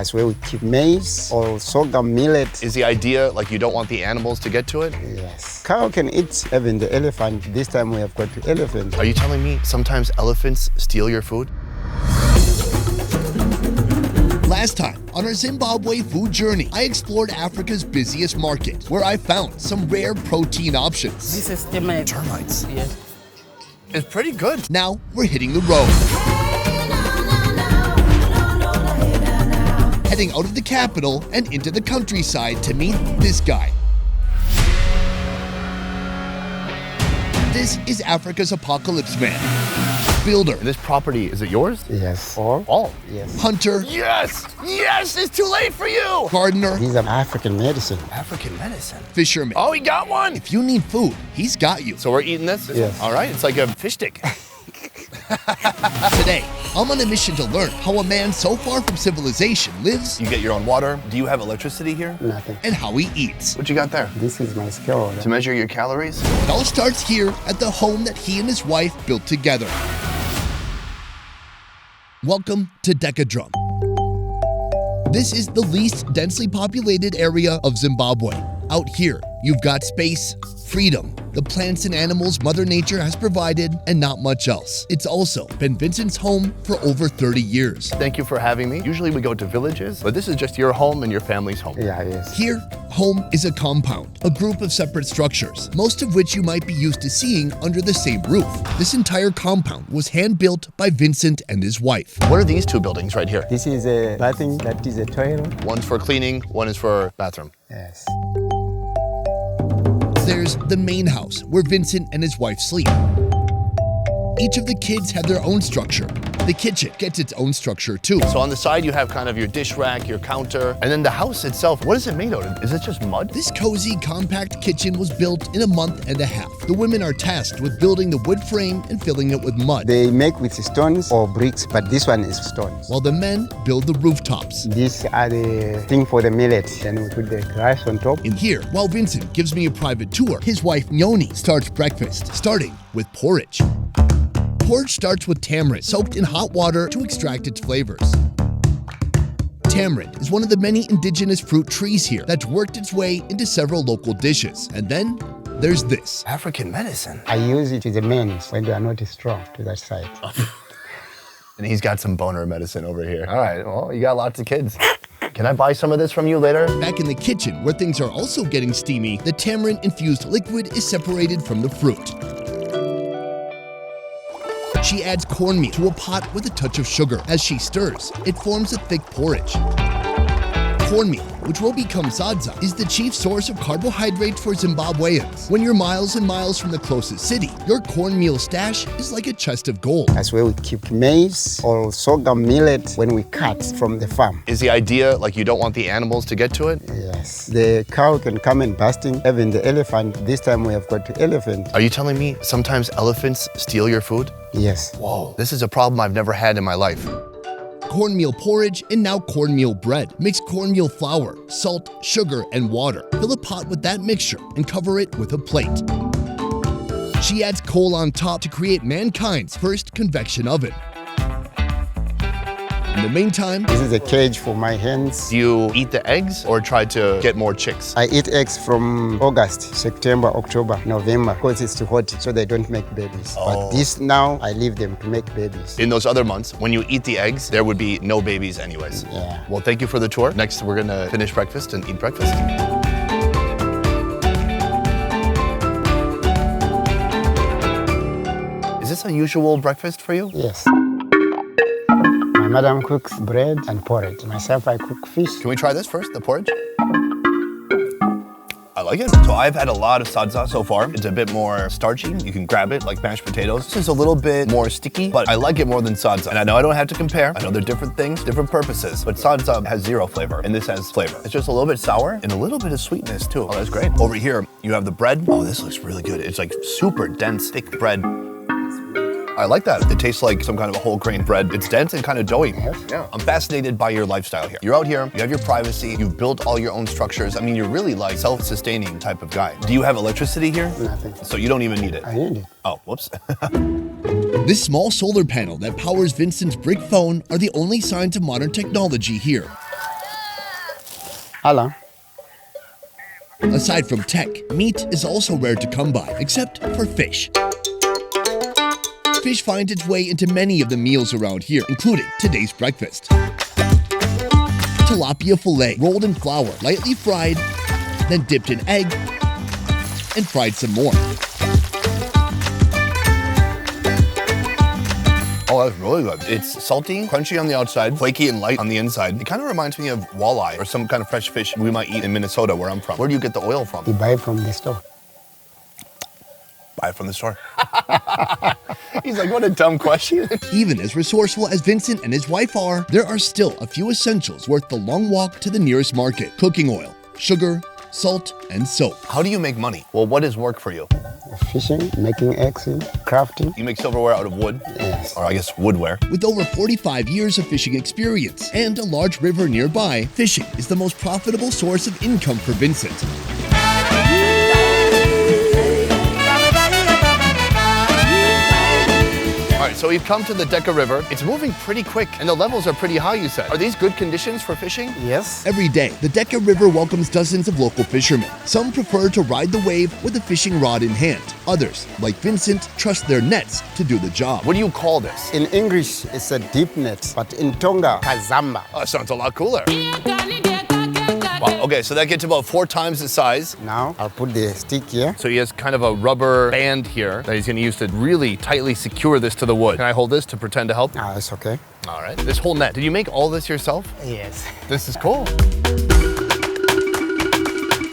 That's where we keep maize or sorghum millet. Is the idea like you don't want the animals to get to it? Yes. Cow can eat even the elephant. This time we have got the elephant. Are you telling me sometimes elephants steal your food? Last time on our Zimbabwe food journey, I explored Africa's busiest market, where I found some rare protein options. This is termites. Termites. Yes. It's pretty good. Now we're hitting the road. Heading out of the capital and into the countryside to meet this guy. This is Africa's apocalypse man. Builder. This property, is it yours? Yes. All? Yes. Hunter. Yes! Yes! It's too late for you! Gardener. These are African medicine. African medicine. Fisherman. Oh, he got one! If you need food, he's got you. So we're eating this? Yes. All right, it's like a fish stick. Today, I'm on a mission to learn how a man so far from civilization lives You get your own water. Do you have electricity here? Nothing. and how he eats. What you got there? This is my scale. To measure your calories? It all starts here at the home that he and his wife built together. Welcome to Deca. This is the least densely populated area of Zimbabwe. Out here, you've got space, freedom, the plants and animals Mother Nature has provided, and not much else. It's also been Vincent's home for over 30 years. Thank you for having me. Usually we go to villages, but this is just your home and your family's home. Yeah, yes. Here, home is a compound, a group of separate structures, most of which you might be used to seeing under the same roof. This entire compound was hand-built by Vincent and his wife. What are these two buildings right here? This is a bathing, that is a toilet. One's for cleaning, one is for bathroom. Yes. There's the main house, where Vincent and his wife sleep. Each of the kids have their own structure. The kitchen gets its own structure too. So on the side you have kind of your dish rack, your counter, and then the house itself, what is it made out of? Is it just mud? This cozy, compact kitchen was built in a month and a half. The women are tasked with building the wood frame and filling it with mud, They make with stones or bricks, but this one is stones. while the men build the rooftops. These are the thing for the millet. Then we put the rice on top. In here, while Vincent gives me a private tour, his wife Nyoni starts breakfast, starting with porridge. Porridge starts with tamarind soaked in hot water to extract its flavors. Tamarind is one of the many indigenous fruit trees here that's worked its way into several local dishes. And then there's this. African medicine. I use it to the men when they are not strong to that side. And he's got some boner medicine over here. All right, well, you got lots of kids. Can I buy some of this from you later? Back in the kitchen, where things are also getting steamy, the tamarind-infused liquid is separated from the fruit. She adds cornmeal to a pot with a touch of sugar. As she stirs, it forms a thick porridge. Cornmeal, which will become sadza, is the chief source of carbohydrates for Zimbabweans. When you're miles and miles from the closest city, your cornmeal stash is like a chest of gold. That's where we keep maize or sorghum millet when we cut from the farm. Is the idea like you don't want the animals to get to it? Yes. The cow can come and busting, even the elephant. This time we have got the elephant. Are you telling me sometimes elephants steal your food? Yes. Whoa, this is a problem I've never had in my life. Cornmeal porridge and now cornmeal bread. Mix cornmeal flour, salt, sugar, and water. Fill a pot with that mixture and cover it with a plate. She adds coal on top to create mankind's first convection oven. In the meantime, This is a cage for my hens. Do you eat the eggs or try to get more chicks? I eat eggs from August, September, October, November, because it's too hot, so they don't make babies. But this now, I leave them to make babies. In those other months, when you eat the eggs, there would be no babies anyways. Yeah. Well, thank you for the tour. Next, we're gonna finish breakfast and eat breakfast. Is this a usual breakfast for you? Yes. My madam cooks bread and porridge. Myself, I cook fish. Can we try this first, the porridge? I like it. So I've had a lot of sadza so far. It's a bit more starchy. You can grab it like mashed potatoes. This is a little bit more sticky, but I like it more than sadza. And I know I don't have to compare. I know they're different things, different purposes, but sadza has zero flavor and this has flavor. It's just a little bit sour and a little bit of sweetness too. Oh, that's great. Over here, you have the bread. Oh, this looks really good. It's like super dense, thick bread. I like that. It tastes like some kind of a whole grain bread. It's dense and kind of doughy. Yeah. I'm fascinated by your lifestyle here. You're out here, you have your privacy, you've built all your own structures. I mean, you're really like self-sustaining type of guy. Do you have electricity here? Nothing. So you don't even need it? I need it. Oh, whoops. this small solar panel that powers Vincent's brick phone are the only signs of modern technology here. Hello. Aside from tech, meat is also rare to come by, except for fish. Fish finds its way into many of the meals around here, including today's breakfast. Tilapia filet, rolled in flour, lightly fried, then dipped in egg, and fried some more. Oh, that's really good. It's salty, crunchy on the outside, flaky and light on the inside. It kind of reminds me of walleye or some kind of fresh fish we might eat in Minnesota, where I'm from. Where do you get the oil from? You buy it from the store. Buy it from the store. He's like, what a dumb question. Even as resourceful as Vincent and his wife are, there are still a few essentials worth the long walk to the nearest market. Cooking oil, sugar, salt, and soap. How do you make money? Well, what is work for you? Fishing, making eggs, crafting. You make silverware out of wood? Yes. Or I guess woodware. With over 45 years of fishing experience and a large river nearby, fishing is the most profitable source of income for Vincent. All right, so we've come to the Deca River. It's moving pretty quick, and the levels are pretty high, you said. Are these good conditions for fishing? Yes. Every day, the Deca River welcomes dozens of local fishermen. Some prefer to ride the wave with a fishing rod in hand. Others, like Vincent, trust their nets to do the job. What do you call this? In English, it's a deep net, but in Tonga, kazamba. Oh, that sounds a lot cooler. Wow, okay, so that gets about 4 times the size. Now, I'll put the stick here. So he has kind of a rubber band here that he's gonna use to really tightly secure this to the wood. Can I hold this to pretend to help? Ah, it's okay. All right, this whole net, did you make all this yourself? Yes. This is cool.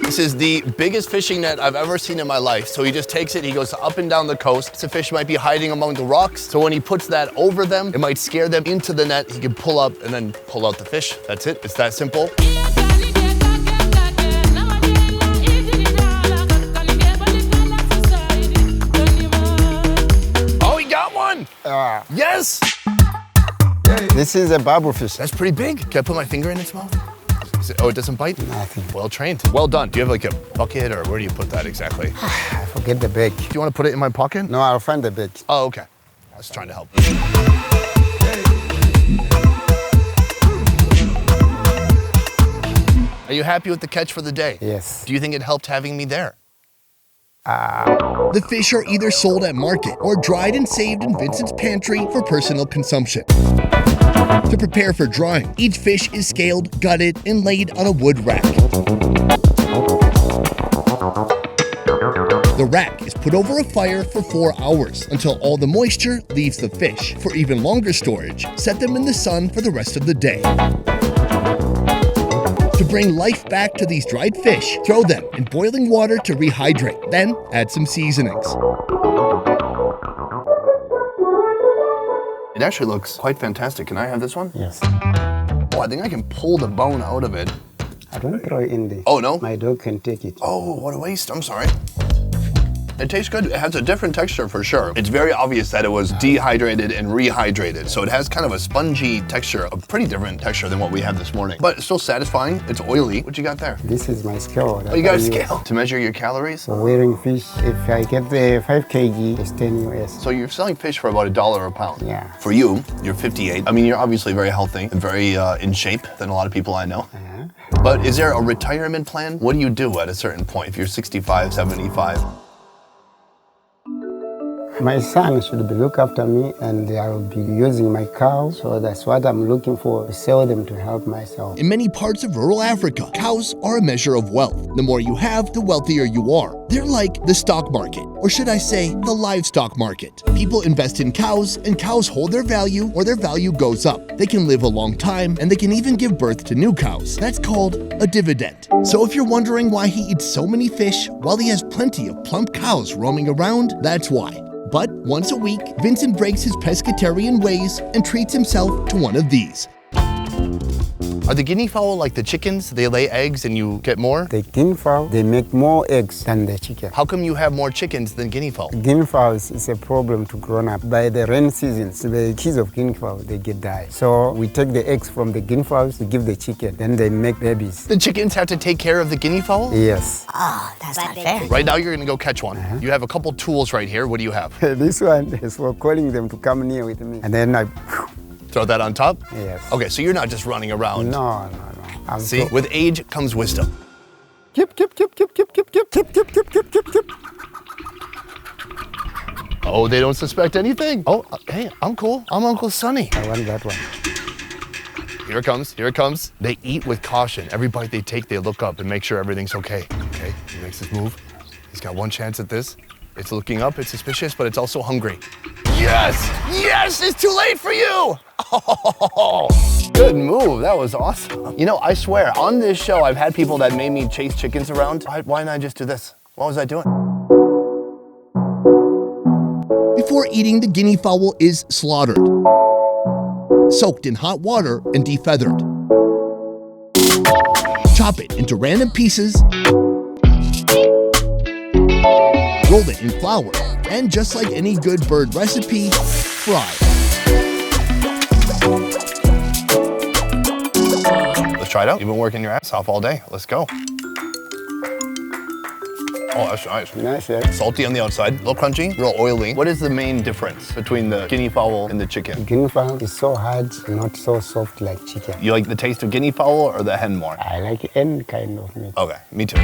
This is the biggest fishing net I've ever seen in my life. So he just takes it, he goes up and down the coast. The fish might be hiding among the rocks. So when he puts that over them, it might scare them into the net. He can pull up and then pull out the fish. That's it, it's that simple. Oh, he got one! Yes! This is a barbel fish. That's pretty big. Can I put my finger in its mouth? Oh, it doesn't bite? Nothing. Well trained. Well done. Do you have like a bucket or where do you put that exactly? I forget the bag. Do you want to put it in my pocket? No, I'll find the bag. Oh, okay. I was trying to help. Are you happy with the catch for the day? Yes. Do you think it helped having me there? The fish are either sold at market or dried and saved in Vincent's pantry for personal consumption. To prepare for drying, each fish is scaled, gutted, and laid on a wood rack. The rack is put over a fire for 4 hours until all the moisture leaves the fish. For even longer storage, set them in the sun for the rest of the day. To bring life back to these dried fish, throw them in boiling water to rehydrate, then add some seasonings. It actually looks quite fantastic. Can I have this one? Yes. Oh, I think I can pull the bone out of it. I don't throw it in there. Oh, no? My dog can take it. Oh, what a waste. I'm sorry. It tastes good. It has a different texture for sure. It's very obvious that it was dehydrated and rehydrated. So it has kind of a spongy texture, a pretty different texture than what we had this morning. But it's still satisfying. It's oily. What you got there? This is my scale. Oh, you got a scale to measure your calories? For weighing fish, if I get the 5 kg, it's 10 US. So you're selling fish for about $1 a pound. Yeah. For you, you're 58. I mean, you're obviously very healthy and very in shape than a lot of people I know. But is there a retirement plan? What do you do at a certain point if you're 65, 75? My son should be look after me and I will be using my cows. So that's what I'm looking for, to sell them to help myself. In many parts of rural Africa, cows are a measure of wealth. The more you have, the wealthier you are. They're like the stock market, or should I say, the livestock market. People invest in cows, and cows hold their value or their value goes up. They can live a long time, and they can even give birth to new cows. That's called a dividend. So if you're wondering why he eats so many fish while he has plenty of plump cows roaming around, that's why. But once a week, Vincent breaks his pescatarian ways and treats himself to one of these. Are the guinea fowl like the chickens? They lay eggs and you get more? The guinea fowl, they make more eggs than the chicken. How come you have more chickens than guinea fowl? Guinea fowls is a problem to grown up. By the rain seasons, the kids of guinea fowl, they get died. So we take the eggs from the guinea fowls to give the chicken, then they make babies. The chickens have to take care of the guinea fowl? Yes. Oh, that's not fair. Right now you're gonna go catch one. You have a couple tools right here. What do you have? This one is for calling them to come near with me. And then I... Throw that on top? Yes. Okay, so you're not just running around. No. See, with age comes wisdom. Keep. Oh, they don't suspect anything. Oh, hey, I'm cool. I'm Uncle Sonny. I want that one. Here it comes, here it comes. They eat with caution. Every bite they take, they look up and make sure everything's okay. Okay, he makes his move. He's got one chance at this. It's looking up, it's suspicious, but it's also hungry. Yes, yes, it's too late for you. Oh, good move, that was awesome. You know, I swear, on this show, I've had people that made me chase chickens around. Why didn't I just do this? What was I doing? Before eating, the guinea fowl is slaughtered, soaked in hot water and defeathered. Chop it into random pieces, roll it in flour, and just like any good bird recipe, fry. Let's try it out. You've been working your ass off all day. Let's go. Oh, that's nice. Nice, yeah. Salty on the outside, a little crunchy, real oily. What is the main difference between the guinea fowl and the chicken? Guinea fowl is so hard, not so soft like chicken. You like the taste of guinea fowl or the hen more? I like any kind of meat. Okay, me too.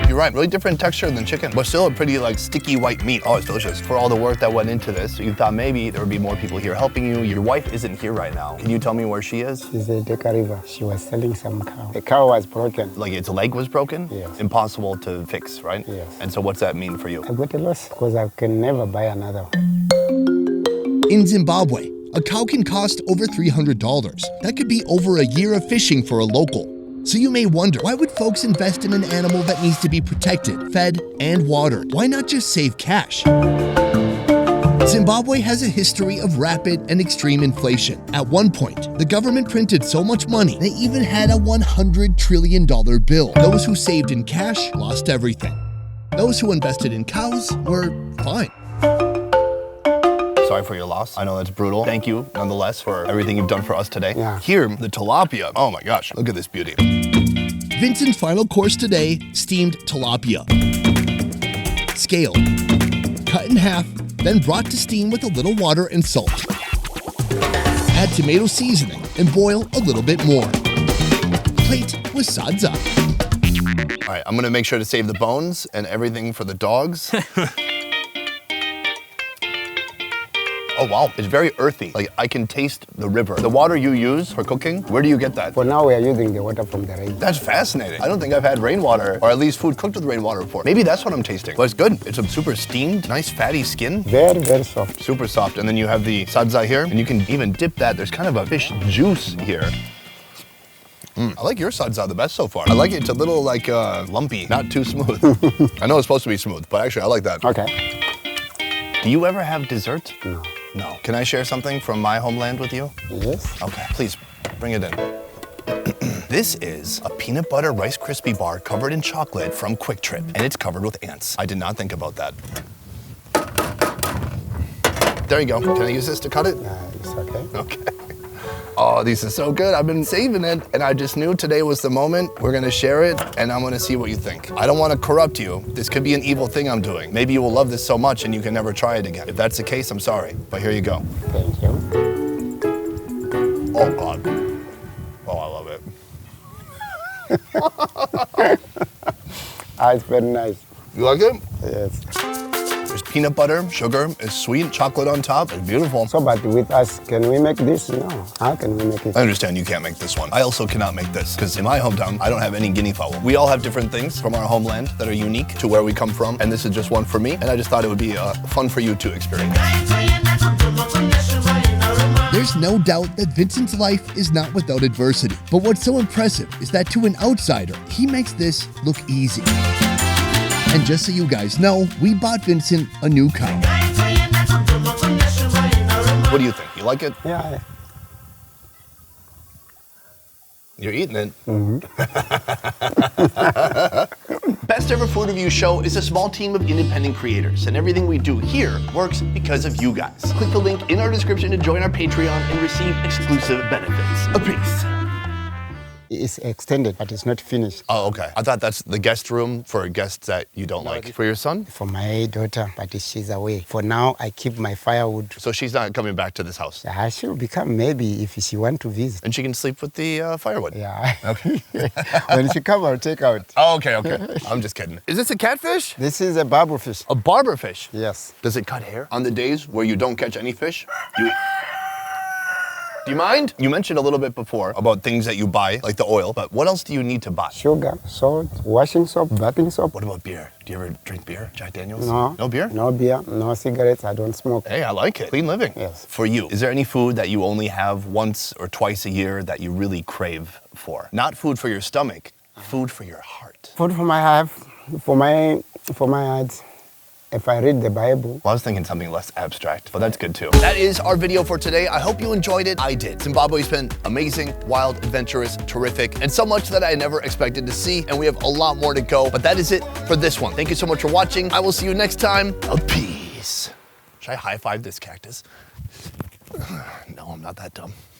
You're right, really different texture than chicken, but still a pretty like sticky white meat. Oh, it's delicious. For all the work that went into this, you thought maybe there would be more people here helping you. Your wife isn't here right now. Can you tell me where she is? She's at Deca River. She was selling some cow. The cow was broken. Like its leg was broken? Yes. Impossible to fix, right? Yes. And so what's that mean for you? I got a loss because I can never buy another one. In Zimbabwe, a cow can cost over $300. That could be over a year of fishing for a local. So you may wonder, why would folks invest in an animal that needs to be protected, fed, and watered? Why not just save cash? Zimbabwe has a history of rapid and extreme inflation. At one point, the government printed so much money, they even had a $100 trillion bill. Those who saved in cash lost everything. Those who invested in cows were fine. Sorry for your loss. I know that's brutal. Thank you, nonetheless, for everything you've done for us today. Yeah. Here, the tilapia. Oh my gosh, look at this beauty. Vincent's final course today, steamed tilapia. Scaled, cut in half, then brought to steam with a little water and salt. Add tomato seasoning and boil a little bit more. Plate with sadza. All right, I'm gonna make sure to save the bones and everything for the dogs. Oh wow, it's very earthy. Like I can taste the river. The water you use for cooking, where do you get that? For now, we are using the water from the rain. That's fascinating. I don't think I've had rainwater, or at least food cooked with rainwater before. Maybe that's what I'm tasting. But it's good. It's a super steamed, nice fatty skin. Very, very soft. Super soft. And then you have the sadza here, and you can even dip that. There's kind of a fish juice here. I like your sadza the best so far. I like it. It's a little like lumpy, not too smooth. I know it's supposed to be smooth, but actually I like that. Okay. Do you ever have dessert? No. No. Can I share something from my homeland with you? Yes. Okay, please, bring it in. This is a peanut butter Rice Krispie bar covered in chocolate from Quick Trip, and it's covered with ants. I did not think about that. There you go. Can I use this to cut it? It's okay. Okay. Oh, these are so good. I've been saving it, and I just knew today was the moment. We're gonna share it, and I'm gonna see what you think. I don't wanna corrupt you. This could be an evil thing I'm doing. Maybe you will love this so much and you can never try it again. If that's the case, I'm sorry, but here you go. Thank you. Oh, God. Oh, I love it. It's very nice. You like it? Yes. There's peanut butter, sugar, it's sweet, chocolate on top. It's beautiful. So, but with us, can we make this? No. How can we make it? I understand you can't make this one. I also cannot make this because in my hometown, I don't have any guinea fowl. We all have different things from our homeland that are unique to where we come from, and this is just one for me, and I just thought it would be fun for you to experience. There's no doubt that Vincent's life is not without adversity. But what's so impressive is that to an outsider, he makes this look easy. And just so you guys know, we bought Vincent a new cow. What do you think? You like it? Yeah. You're eating it. Best Ever Food Review Show is a small team of independent creators, and everything we do here works because of you guys. Click the link in our description to join our Patreon and receive exclusive benefits. A peace. It's extended, but it's not finished. Oh, okay. I thought that's the guest room for guests that you don't like. For your son? For my daughter, but she's away. For now, I keep my firewood. So she's not coming back to this house? She'll become maybe if she want to visit. And she can sleep with the firewood? Yeah. Okay. When she come, I'll take out. Oh, okay, okay. I'm just kidding. Is this a catfish? This is a barber fish. A barber fish? Yes. Does it cut hair? On the days where you don't catch any fish, do you mind? You mentioned a little bit before about things that you buy, like the oil, but what else do you need to buy? Sugar, salt, washing soap, bathing soap. What about beer? Do you ever drink beer, Jack Daniels? No. No beer? No beer, no cigarettes, I don't smoke. Hey, I like it. Clean living. Yes. For you, is there any food that you only have once or twice a year that you really crave for? Not food for your stomach, food for your heart. Food for my heart, for my heart. If I read the Bible. Well, I was thinking something less abstract, but that's good too. That is our video for today. I hope you enjoyed it. I did. Zimbabwe's been amazing, wild, adventurous, terrific, and so much that I never expected to see, and we have a lot more to go. But that is it for this one. Thank you so much for watching. I will see you next time. Peace. Should I high-five this cactus? No, I'm not that dumb.